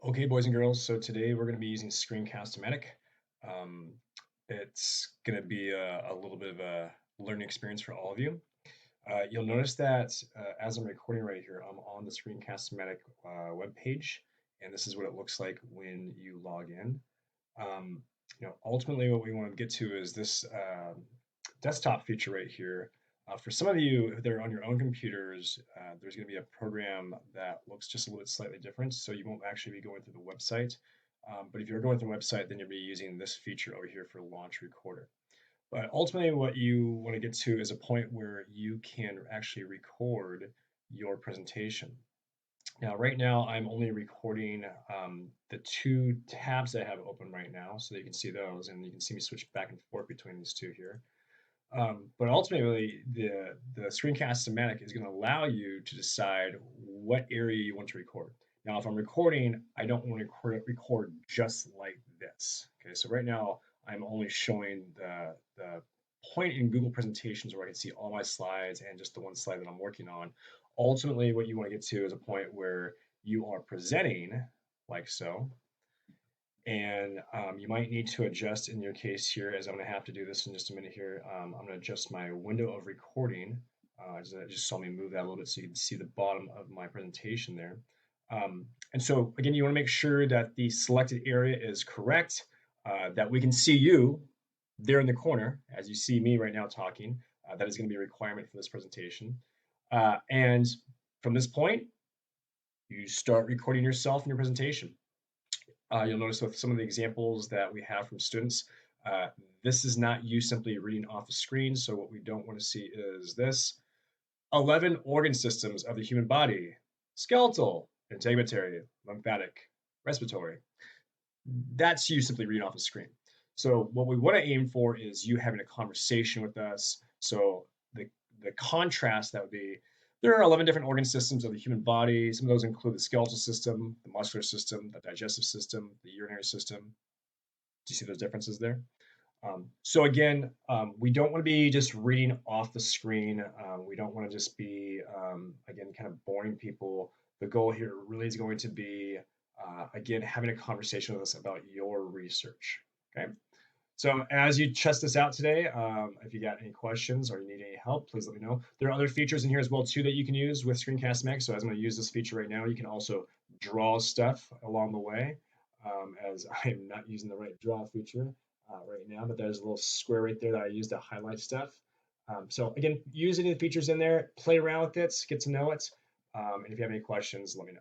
Okay, boys and girls, so today we're going to be using Screencast-O-Matic. Um, it's going to be a little bit of a learning experience for all of you. You'll notice that as I'm recording right here, I'm on the Screencast-O-Matic web page, and this is what it looks like when you log in. Um, ultimately, what we want to get to is this desktop feature right here. For some of you that are on your own computers, there's going to be a program that looks just a little bit slightly different, so you won't actually be going through the website. But if you're going through the website, then you'll be using this feature over here for Launch Recorder. But ultimately, what you want to get to is a point where you can actually record your presentation. Now, right now, I'm only recording the two tabs I have open right now, so that you can see those, and you can see me switch back and forth between these two here. But ultimately, the Screencast-O-Matic is going to allow you to decide what area you want to record. Now, if I'm recording, I don't want to record just like this. Okay, so right now I'm only showing the point in Google presentations where I can see all my slides and just the one slide that I'm working on. Ultimately, what you want to get to is a point where you are presenting like so, and you might need to adjust in your case here, as I'm going to have to do this in just a minute here. I'm going to adjust my window of recording. Just saw me move that a little bit so you can see the bottom of my presentation there. And so again, you want to make sure that the selected area is correct, that we can see you there in the corner as you see me right now talking. That is going to be a requirement for this presentation. And from this point, you start recording yourself in your presentation. You'll notice with some of the examples that we have from students, this is not you simply reading off the screen. So what we don't want to see is this. 11 organ systems of the human body: skeletal, integumentary, lymphatic, respiratory. That's you simply reading off the screen. So what we want to aim for is you having a conversation with us. So the contrast that would be, there are 11 different organ systems of the human body. Some of those include the skeletal system, the muscular system, the digestive system, the urinary system. Do you see those differences there? So again, we don't want to be just reading off the screen. We don't want to just be, again, kind of boring people. The goal here really is going to be, again, having a conversation with us about your research. Okay. So as you test this out today, if you got any questions or you need any help, please let me know. There are other features in here as well too that you can use with Screencast-O-Matic. So as I'm going to use this feature right now, you can also draw stuff along the way. As I'm not using the right draw feature right now, but there's a little square right there that I use to highlight stuff. So again, use any of the features in there, play around with it, get to know it. And if you have any questions, let me know.